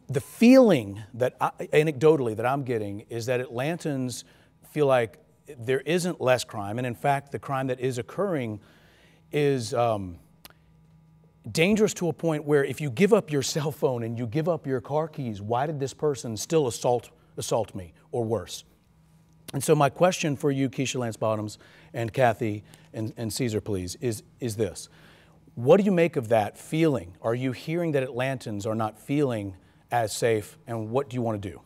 the feeling that, anecdotally, that I'm getting is that Atlantans feel like there isn't less crime, and in fact, the crime that is occurring is dangerous to a point where if you give up your cell phone and you give up your car keys, why did this person still assault me, or worse? And so my question for you, Keisha Lance Bottoms and Kathy and Caesar, please, is this. What do you make of that feeling? Are you hearing that Atlantans are not feeling as safe, and what do you want to do?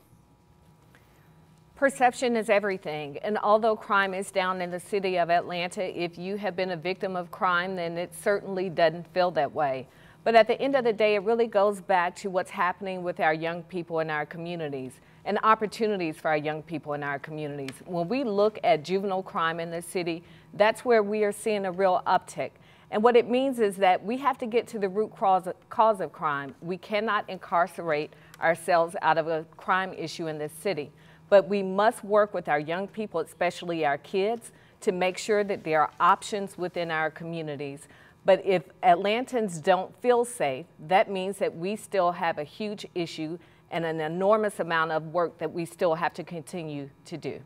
Perception is everything, and although crime is down in the city of Atlanta, if you have been a victim of crime, then it certainly doesn't feel that way. But at the end of the day, it really goes back to what's happening with our young people in our communities and opportunities for our young people in our communities. When we look at juvenile crime in the city, that's where we are seeing a real uptick. And what it means is that we have to get to the root cause of crime. We cannot incarcerate ourselves out of a crime issue in this city. But we must work with our young people, especially our kids, to make sure that there are options within our communities. But if Atlantans don't feel safe, that means that we still have a huge issue and an enormous amount of work that we still have to continue to do.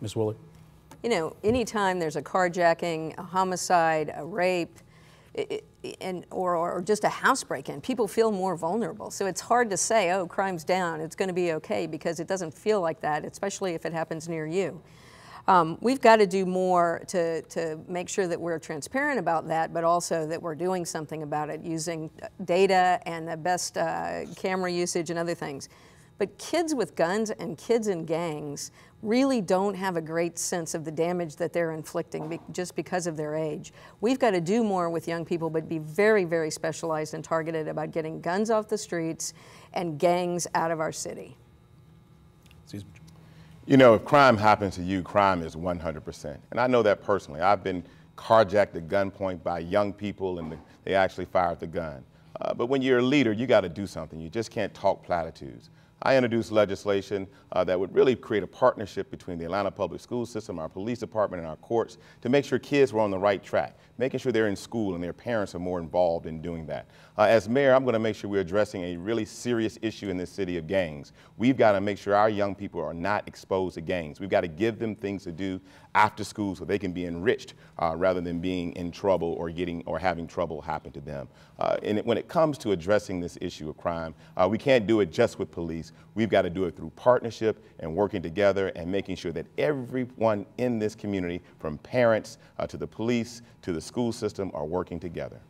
Ms. Woolley? You know, anytime there's a carjacking, a homicide, a rape, or just a house break-in, people feel more vulnerable. So it's hard to say, oh, crime's down, it's going to be okay, because it doesn't feel like that, especially if it happens near you. We've got to do more to make sure that we're transparent about that, but also that we're doing something about it, using data and the best camera usage and other things. But kids with guns and kids in gangs really don't have a great sense of the damage that they're inflicting just because of their age. We've got to do more with young people, but be very, very specialized and targeted about getting guns off the streets and gangs out of our city. You know, if crime happens to you, crime is 100%. And I know that personally. I've been carjacked at gunpoint by young people, and they actually fired the gun. But when you're a leader, you got to do something. You just can't talk platitudes. I introduced legislation that would really create a partnership between the Atlanta public school system, our police department, and our courts to make sure kids were on the right track, making sure they're in school and their parents are more involved in doing that. As mayor, I'm going to make sure we're addressing a really serious issue in this city of gangs. We've got to make sure our young people are not exposed to gangs. We've got to give them things to do after school so they can be enriched rather than being in trouble or having trouble happen to them. And when it comes to addressing this issue of crime, we can't do it just with police. We've got to do it through partnership and working together and making sure that everyone in this community, from parents to the police to the school system, are working together.